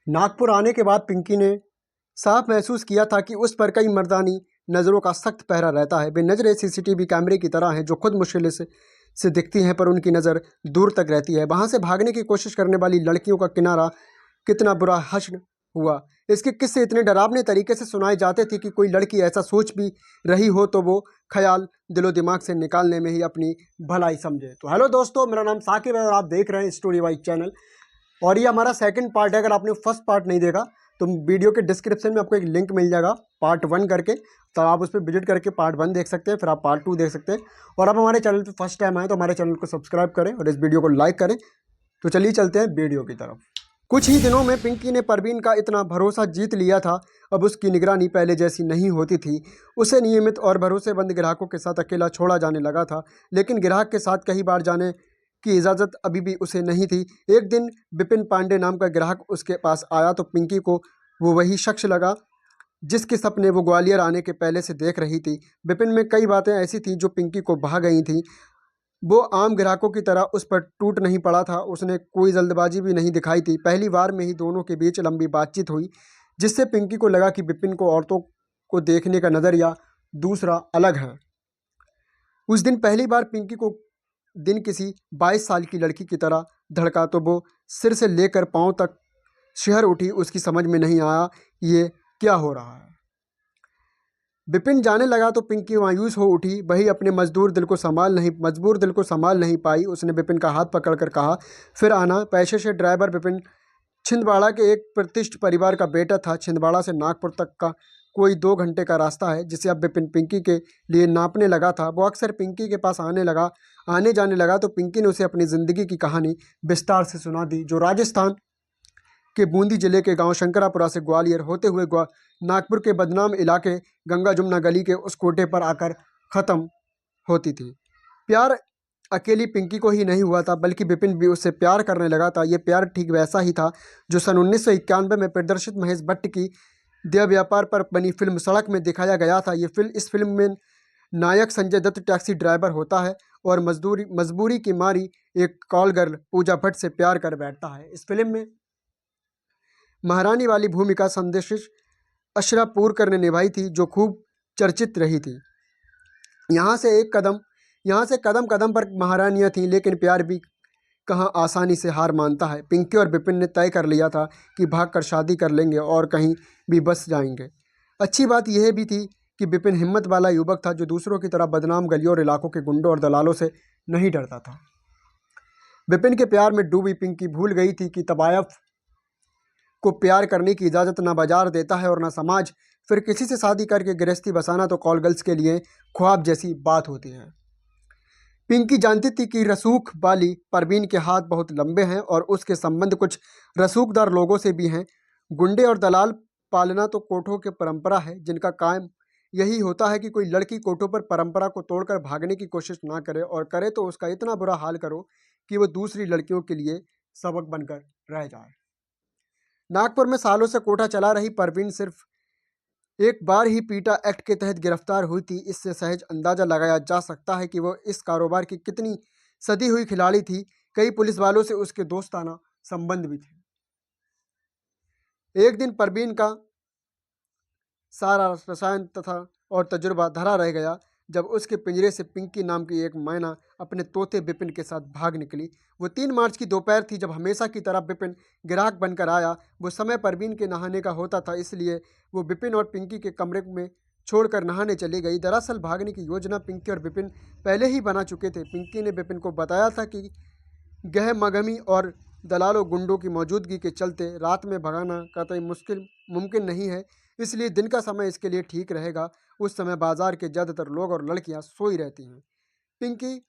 नागपुर आने के बाद पिंकी ने साफ महसूस किया था कि उस पर कई मर्दानी नज़रों का सख्त पहरा रहता है। वे नज़रें सीसीटीवी कैमरे की तरह हैं जो खुद मुश्किल से दिखती हैं, पर उनकी नज़र दूर तक रहती है। वहाँ से भागने की कोशिश करने वाली लड़कियों का किनारा कितना बुरा हश्र हुआ। इसके किस्से इतने डरावने तरीके से सुनाए जाते थे कि कोई लड़की ऐसा सोच भी रही हो तो वो ख्याल दिलो दिमाग से निकालने में ही अपनी भलाई समझे। तो हेलो दोस्तों, मेरा नाम साकिब है और आप देख रहे हैं स्टोरी वाइज चैनल। और ये हमारा सेकंड पार्ट है। अगर आपने फर्स्ट पार्ट नहीं देखा तो वीडियो के डिस्क्रिप्शन में आपको एक लिंक मिल जाएगा पार्ट 1 करके, तो आप उस पर विजिट करके पार्ट 1 देख सकते हैं, फिर आप पार्ट 2 देख सकते हैं। और आप हमारे चैनल पर फर्स्ट टाइम आए तो हमारे चैनल को सब्सक्राइब करें और इस वीडियो को लाइक करें। तो चलिए चलते हैं वीडियो की तरफ। कुछ ही दिनों में पिंकी ने परवीन का इतना भरोसा जीत लिया था। अब उसकी निगरानी पहले जैसी नहीं होती थी। उसे नियमित और भरोसेमंद ग्राहकों के साथ अकेला छोड़ा जाने लगा था, लेकिन ग्राहक के साथ कई बार जाने की इजाज़त अभी भी उसे नहीं थी। एक दिन विपिन पांडे नाम का ग्राहक उसके पास आया तो पिंकी को वो वही शख्स लगा जिसके सपने वो ग्वालियर आने के पहले से देख रही थी। विपिन में कई बातें ऐसी थीं जो पिंकी को भा गई थीं। वो आम ग्राहकों की तरह उस पर टूट नहीं पड़ा था। उसने कोई जल्दबाजी भी नहीं दिखाई थी। पहली बार में ही दोनों के बीच लंबी बातचीत हुई, जिससे पिंकी को लगा कि विपिन को औरतों को देखने का नज़रिया दूसरा अलग है। उस दिन पहली बार पिंकी को दिन किसी 22 साल की लड़की की तरह धड़का तो वो सिर से लेकर पांव तक शिहर उठी। उसकी समझ में नहीं आया ये क्या हो रहा है। विपिन जाने लगा तो पिंकी मायूस हो उठी। वही अपने मजबूर दिल को संभाल नहीं पाई। उसने विपिन का हाथ पकड़कर कहा, फिर आना। पैसे से ड्राइवर विपिन छिंदवाड़ा के एक प्रतिष्ठित परिवार का बेटा था। छिंदवाड़ा से नागपुर तक का कोई 2 घंटे का रास्ता है, जिसे अब विपिन पिंकी के लिए नापने लगा था। वो अक्सर पिंकी के पास आने जाने लगा तो पिंकी ने उसे अपनी ज़िंदगी की कहानी विस्तार से सुना दी, जो राजस्थान के बूंदी जिले के गांव शंकरापुरा से ग्वालियर होते हुए नागपुर के बदनाम इलाके गंगा जमुना गली के उस कोटे पर आकर ख़त्म होती थी। प्यार अकेली पिंकी को ही नहीं हुआ था, बल्कि विपिन भी उससे प्यार करने लगा था। ये प्यार ठीक वैसा ही था जो सन 1991 में प्रदर्शित महेश भट्ट की देह व्यापार पर बनी फिल्म सड़क में दिखाया गया था। इस फिल्म में नायक संजय दत्त टैक्सी ड्राइवर होता है और मजबूरी की मारी एक कॉल गर्ल पूजा भट्ट से प्यार कर बैठता है। इस फिल्म में महारानी वाली भूमिका संदेश अशरा पूरकर ने निभाई थी, जो खूब चर्चित रही थी। यहाँ से कदम कदम पर महारानियाँ थीं, लेकिन प्यार भी कहाँ आसानी से हार मानता है। पिंकी और विपिन ने तय कर लिया था कि भागकर शादी कर लेंगे और कहीं भी बस जाएंगे। अच्छी बात यह भी थी कि विपिन हिम्मत वाला युवक था, जो दूसरों की तरह बदनाम गलियों और इलाकों के गुंडों और दलालों से नहीं डरता था। विपिन के प्यार में डूबी पिंकी भूल गई थी कि तबायफ को प्यार करने की इजाज़त ना बाजार देता है और ना समाज। फिर किसी से शादी करके गृहस्थी बसाना तो कॉल गर्ल्स के लिए ख्वाब जैसी बात होती है। पिंकी जानती थी कि रसूख वाली परवीन के हाथ बहुत लंबे हैं और उसके संबंध कुछ रसूखदार लोगों से भी हैं। गुंडे और दलाल पालना तो कोठों की परंपरा है, जिनका कायम यही होता है कि कोई लड़की कोठों पर परंपरा को तोड़कर भागने की कोशिश ना करे, और करे तो उसका इतना बुरा हाल करो कि वो दूसरी लड़कियों के लिए सबक बनकर रह जाए। नागपुर में सालों से कोठा चला रही परवीन सिर्फ एक बार ही पीटा एक्ट के तहत गिरफ्तार हुई थी। इससे सहज अंदाजा लगाया जा सकता है कि वो इस कारोबार की कितनी सदी हुई खिलाड़ी थी। कई पुलिस वालों से उसके दोस्ताना संबंध भी थे। एक दिन परवीन का सारा रसायन तथा और तजुर्बा धरा रह गया जब उसके पिंजरे से पिंकी नाम की एक मैना अपने तोते विपिन के साथ भाग निकली। वो 3 मार्च की दोपहर थी जब हमेशा की तरह विपिन ग्राहक बनकर आया। वो समय परवीन के नहाने का होता था, इसलिए वो विपिन और पिंकी के कमरे में छोड़कर नहाने चली गई। दरअसल भागने की योजना पिंकी और विपिन पहले ही बना चुके थे। पिंकी ने विपिन को बताया था कि गहमगमी और दलालों गुंडों की मौजूदगी के चलते रात में भगाना कतई मुमकिन नहीं है, इसलिए दिन का समय इसके लिए ठीक रहेगा। उस समय बाजार के ज़्यादातर लोग और लड़कियां सोई रहती हैं। पिंकी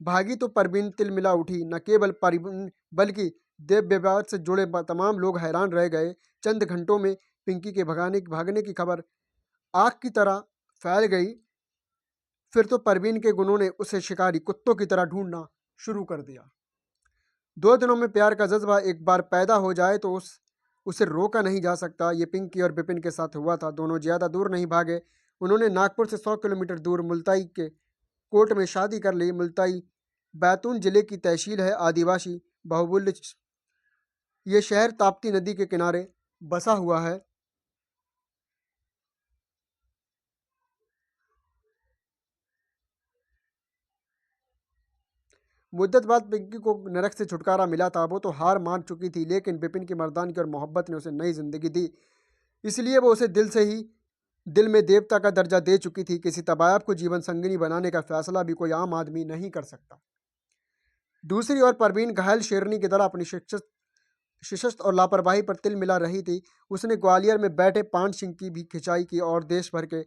भागी तो परवीन तिलमिला उठी। न केवल परवीन बल्कि देव व्यवहार से जुड़े तमाम लोग हैरान रह गए। चंद घंटों में पिंकी के भागने की खबर आग की तरह फैल गई। फिर तो परवीन के गुनों ने उसे शिकारी कुत्तों की तरह ढूंढना शुरू कर दिया। 2 दिनों में प्यार का जज्बा एक बार पैदा हो जाए तो उसे रोका नहीं जा सकता। ये पिंकी और विपिन के साथ हुआ था। दोनों ज़्यादा दूर नहीं भागे। उन्होंने नागपुर से 100 किलोमीटर दूर मुल्ताई के कोर्ट में शादी कर ली। मुल्ताई बैतूल जिले की तहसील है, आदिवासी बहुबुल्य ये शहर ताप्ती नदी के किनारे बसा हुआ है। मुद्दत बाद पिंकी को नरक से छुटकारा मिला था। वो तो हार मान चुकी थी, लेकिन विपिन की मर्दानगी और मोहब्बत ने उसे नई जिंदगी दी। इसलिए वो उसे दिल में देवता का दर्जा दे चुकी थी। किसी तबायब को जीवन संगिनी बनाने का फैसला भी कोई आम आदमी नहीं कर सकता। दूसरी ओर परवीन घायल शेरनी की तरह अपनी शिकस्त और लापरवाही पर तिल मिला रही थी। उसने ग्वालियर में बैठे पान सिंह की भी खिंचाई की और देश भर के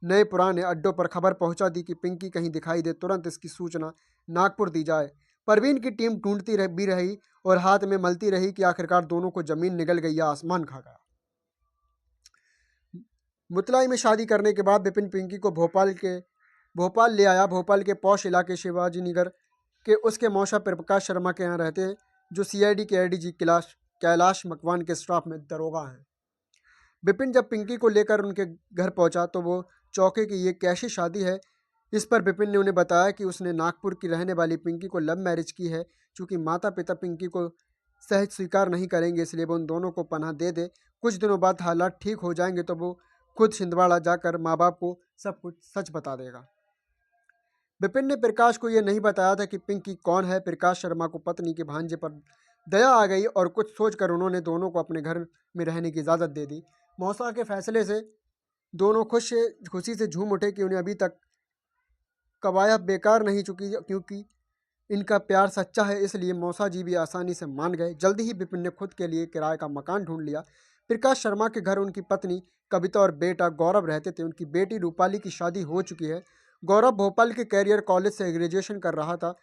नए पुराने अड्डों पर खबर पहुंचा दी कि पिंकी कहीं दिखाई दे, तुरंत इसकी सूचना नागपुर दी जाए। परवीन की टीम ढूंढती भी रही और हाथ में मलती रही कि आखिरकार दोनों को जमीन निगल गई या आसमान खा गया। मुतलाई में शादी करने के बाद विपिन पिंकी को भोपाल ले आया। भोपाल के पौष इलाके शिवाजी नगर के उसके मौसा प्रकाश शर्मा के यहाँ रहते हैं, जो सीआईडी के एडीजी कैलाश मकवान के स्टाफ में दरोगा हैं। विपिन जब पिंकी को लेकर उनके घर पहुंचा तो वो चौंके कि ये कैसी शादी है। इस पर विपिन ने उन्हें बताया कि उसने नागपुर की रहने वाली पिंकी को लव मैरिज की है। चूँकि माता पिता पिंकी को सहज स्वीकार नहीं करेंगे, इसलिए वो उन दोनों को पनाह दे दे। कुछ दिनों बाद हालात ठीक हो जाएंगे तो वो खुद छिंदवाड़ा जाकर माँ बाप को सब कुछ सच बता देगा। विपिन ने प्रकाश को यह नहीं बताया था कि पिंकी कौन है। प्रकाश शर्मा को पत्नी के भांजे पर दया आ गई और कुछ सोचकर उन्होंने दोनों को अपने घर में रहने की इजाज़त दे दी। मौसा के फैसले से दोनों खुशी से झूम उठे कि उन्हें अभी तक कवायद बेकार नहीं चुकी, क्योंकि इनका प्यार सच्चा है। इसलिए मौसा जी भी आसानी से मान गए। जल्दी ही विपिन ने खुद के लिए किराए का मकान ढूंढ लिया। प्रकाश शर्मा के घर उनकी पत्नी कविता और बेटा गौरव रहते थे। उनकी बेटी रूपाली की शादी हो चुकी है। गौरव भोपाल के कैरियर कॉलेज से ग्रेजुएशन कर रहा था।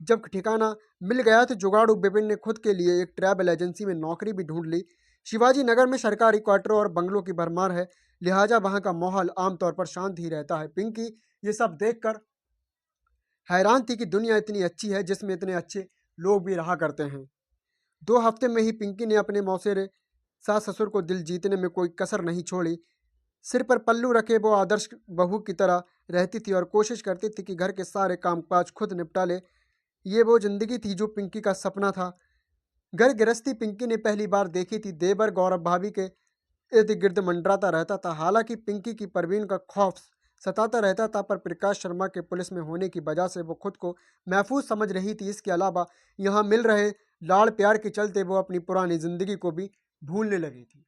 जब ठिकाना मिल गया तो जुगाड़ू विपिन ने खुद के लिए एक ट्रैवल एजेंसी में नौकरी भी ढूंढ ली। शिवाजी नगर में सरकारी क्वार्टरों और बंगलों की भरमार है, लिहाजा वहाँ का माहौल आमतौर पर शांत ही रहता है। पिंकी ये सब देखकर हैरान थी कि दुनिया इतनी अच्छी है जिसमें इतने अच्छे लोग भी रहा करते हैं। 2 हफ्ते में ही पिंकी ने अपने मौसेरे सास ससुर को दिल जीतने में कोई कसर नहीं छोड़ी। सिर पर पल्लू रखे वो आदर्श बहू की तरह रहती थी और कोशिश करती थी कि घर के सारे कामकाज खुद निपटा ले। ये वो जिंदगी थी जो पिंकी का सपना था। घर गृहस्थी पिंकी ने पहली बार देखी थी। देवर गौरव भाभी के इर्द गिर्द मंडराता रहता था। हालांकि पिंकी की परवीन का खौफ सताता रहता था, पर प्रकाश शर्मा के पुलिस में होने की वजह से वो खुद को महफूज समझ रही थी। इसके अलावा यहाँ मिल रहे लाड़ प्यार के चलते वो अपनी पुरानी जिंदगी को भी भूलने लगी थी।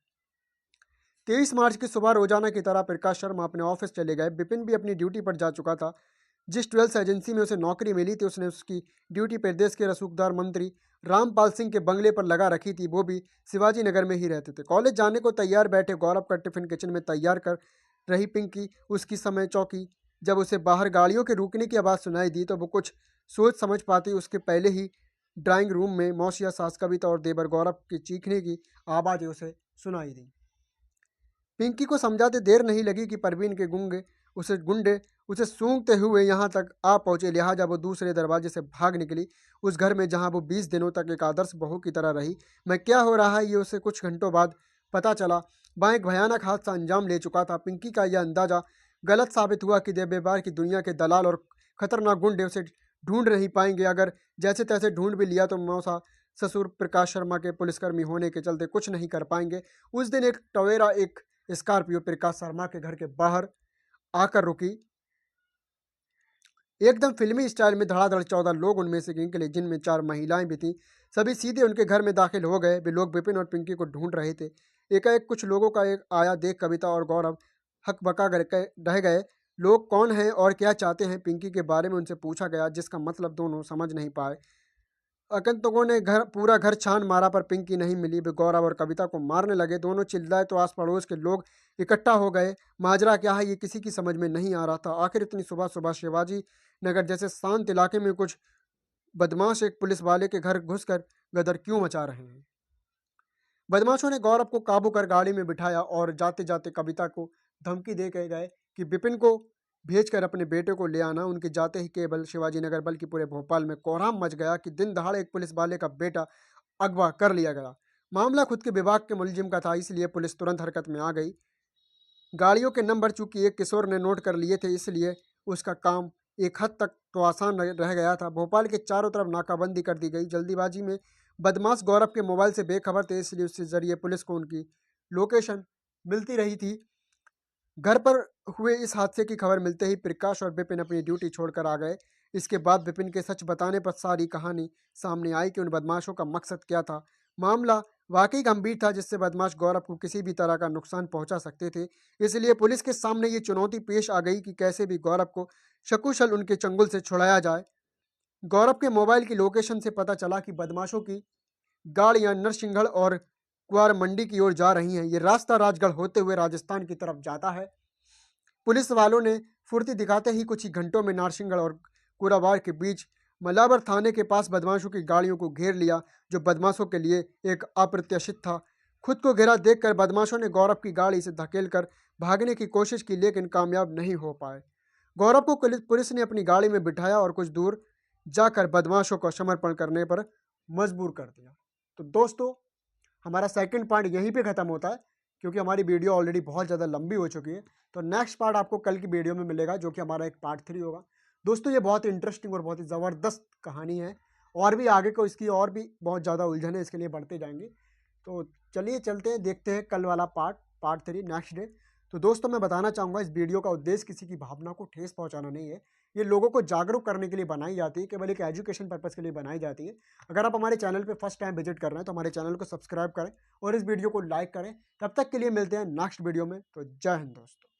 23 मार्च की सुबह रोजाना की तरह प्रकाश शर्मा अपने ऑफिस चले गए। विपिन भी अपनी ड्यूटी पर जा चुका था। जिस ट्वेल्थ एजेंसी में उसे नौकरी मिली थी, उसने उसकी ड्यूटी प्रदेश के रसूखदार मंत्री रामपाल सिंह के बंगले पर लगा रखी थी। वो भी शिवाजी नगर में ही रहते थे। कॉलेज जाने को तैयार बैठे गौरव का टिफिन किचन में तैयार कर रही पिंकी उसकी समय चौकी। जब उसे बाहर गाड़ियों के रुकने की आवाज़ सुनाई दी तो वो कुछ सोच समझ पाती उसके पहले ही ड्राइंग रूम में मौसिया सास कविता और देवर गौरव की चीखने की आवाज़ें उसे सुनाई दी। पिंकी को समझाते देर नहीं लगी कि परवीन के गुंडे उसे सूंघते हुए यहाँ तक आ पहुँचे। लिहाजा वो दूसरे दरवाजे से भाग निकली उस घर में जहाँ वो 20 दिनों तक एक आदर्श बहू की तरह रही। मैं क्या हो रहा है ये उसे कुछ घंटों बाद पता चला। वहाँ एक भयानक हादसा अंजाम ले चुका था। पिंकी का यह अंदाजा गलत साबित हुआ कि व्यापार की दुनिया के दलाल और खतरनाक गुंडे उसे ढूंढ नहीं पाएंगे। अगर जैसे तैसे ढूंढ भी लिया तो मौसा ससुर प्रकाश शर्मा के पुलिसकर्मी होने के चलते कुछ नहीं कर पाएंगे। उस दिन एक टवेरा एक स्कॉर्पियो प्रकाश शर्मा के घर के बाहर आकर रुकी। एकदम फिल्मी स्टाइल में धड़ाधड़ 14 लोग उनमें से निकले, जिनमें 4 महिलाएं भी थीं। सभी सीधे उनके घर में दाखिल हो गए। वे लोग विपिन और पिंकी को ढूंढ रहे थे। एकाएक कुछ लोगों का एक आया देख कविता और गौरव हकबका रह गए। लोग कौन हैं और क्या चाहते हैं, पिंकी के बारे में उनसे पूछा गया, जिसका मतलब दोनों समझ नहीं पाए। आगंतुकों ने पूरा घर छान मारा पर पिंकी नहीं मिली। वे गौरव और कविता को मारने लगे। दोनों चिल्लाए तो आस पड़ोस के लोग इकट्ठा हो गए। माजरा क्या है ये किसी की समझ में नहीं आ रहा था। आखिर इतनी सुबह सुबह शिवाजी नगर जैसे शांत इलाके में कुछ बदमाश एक पुलिस वाले के घर घुसकर गदर क्यों मचा रहे हैं। बदमाशों ने गौरव को काबू कर गाड़ी में बिठाया और जाते जाते कविता को धमकी दे के गए कि विपिन को भेजकर अपने बेटे को ले आना। उनके जाते ही केवल शिवाजी नगर बल्कि पूरे भोपाल में कोहराम मच गया कि दिन दहाड़े एक पुलिस वाले का बेटा अगवा कर लिया गया। मामला खुद के विभाग के मुलजिम का था, इसलिए पुलिस तुरंत हरकत में आ गई। गाड़ियों के नंबर चूंकि एक किशोर ने नोट कर लिए थे, इसलिए उसका काम एक हद तक तो आसान रह गया था। भोपाल के चारों तरफ नाकाबंदी कर दी गई। जल्दीबाजी में बदमाश गौरव के मोबाइल से बेखबर थे, इसलिए उसके जरिए पुलिस को उनकी लोकेशन मिलती रही थी। घर पर हुए इस हादसे की खबर मिलते ही प्रकाश और विपिन अपनी ड्यूटी छोड़कर आ गए। इसके बाद विपिन के सच बताने पर सारी कहानी सामने आई कि उन बदमाशों का मकसद क्या था। मामला वाकई गंभीर था, जिससे बदमाश गौरव को किसी भी तरह का नुकसान पहुंचा सकते थे। इसलिए पुलिस के सामने ये चुनौती पेश आ गई कि कैसे भी गौरव को सकुशल उनके चंगुल से छुड़ाया जाए। गौरव के मोबाइल की लोकेशन से पता चला कि बदमाशों की गाड़ियां नरसिंहगढ़ और कुआर मंडी की ओर जा रही हैं। ये रास्ता राजगढ़ होते हुए राजस्थान की तरफ जाता है। पुलिस वालों ने फुर्ती दिखाते ही कुछ ही घंटों में नारसिंहगढ़ और कुराबार के बीच मलाबर थाने के पास बदमाशों की गाड़ियों को घेर लिया, जो बदमाशों के लिए एक अप्रत्याशित था। खुद को घिरा देखकर बदमाशों ने गौरव की गाड़ी से धकेलकर भागने की कोशिश की, लेकिन कामयाब नहीं हो पाए। गौरव को पुलिस ने अपनी गाड़ी में बिठाया और कुछ दूर जाकर बदमाशों को समर्पण करने पर मजबूर कर दिया। तो दोस्तों, हमारा सेकंड पार्ट यहीं पे ख़त्म होता है, क्योंकि हमारी वीडियो ऑलरेडी बहुत ज़्यादा लंबी हो चुकी है। तो नेक्स्ट पार्ट आपको कल की वीडियो में मिलेगा, जो कि हमारा एक पार्ट 3 होगा। दोस्तों, ये बहुत इंटरेस्टिंग और बहुत ही ज़बरदस्त कहानी है, और भी आगे को इसकी और भी बहुत ज़्यादा उलझन है, इसके लिए बढ़ते जाएंगे। तो चलिए चलते हैं, देखते हैं कल वाला पार्ट 3 नेक्स्ट डे। तो दोस्तों, मैं बताना चाहूँगा, इस वीडियो का उद्देश्य किसी की भावना को ठेस पहुँचाना नहीं है। ये लोगों को जागरूक करने के लिए बनाई जाती है, केवल एक एजुकेशन पर्पज़ के लिए बनाई जाती है। अगर आप हमारे चैनल पे फर्स्ट टाइम विजिट कर रहे हैं तो हमारे चैनल को सब्सक्राइब करें और इस वीडियो को लाइक करें। तब तक के लिए मिलते हैं नेक्स्ट वीडियो में। तो जय हिंद दोस्तों।